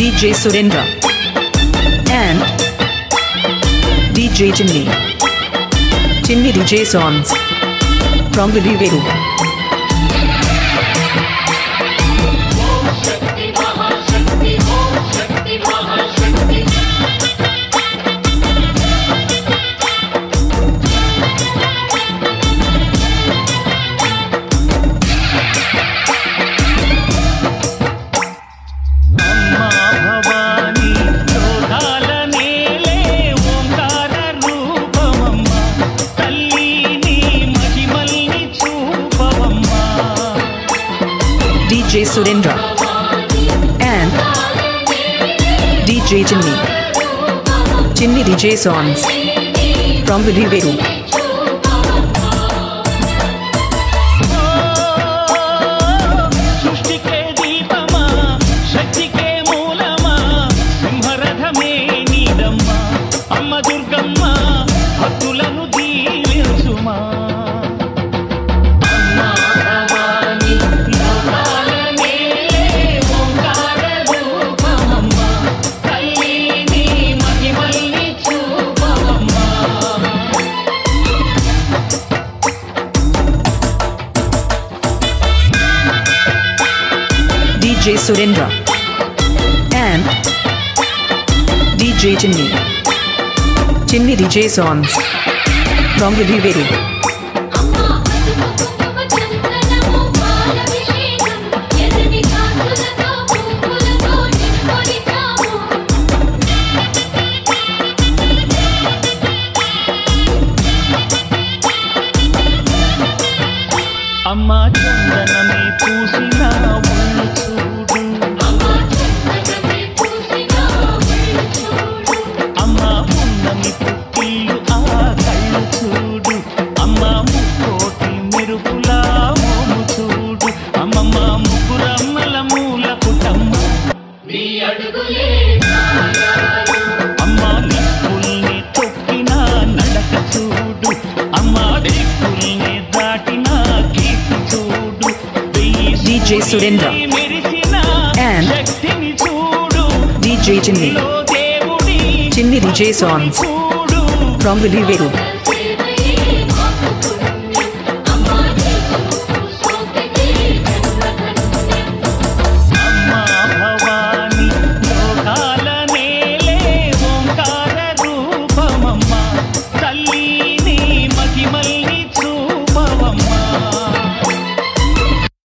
DJ Surendra and DJ Chinni. Chinni DJ songs from Viliveru. DJ Surendra and DJ Chinni. Chinni DJ songs from Viliveru. DJ Surendra and DJ Chinni. Chinni DJ songs from Viliveru. అమ్మా చందనమే పూసిన ఒళ్ళు చూడు, అమ్మా పున్నమి పుట్టిల్లు ఆ కళ్ళు చూడు, అమ్మా ముక్కోటి మెరుపులా మోము చూడు, అమ్మమ్మ ముగ్గురమ్మల మూల కుటమ్మ నీ అడుగులే అమ్మా నిప్పుల్ని తొక్కిన నడక చూడు, అమ్మా దిక్కుల్ని దాటిన DJ Surendra and DJ Chinni. Chinni DJ songs from Viliveru.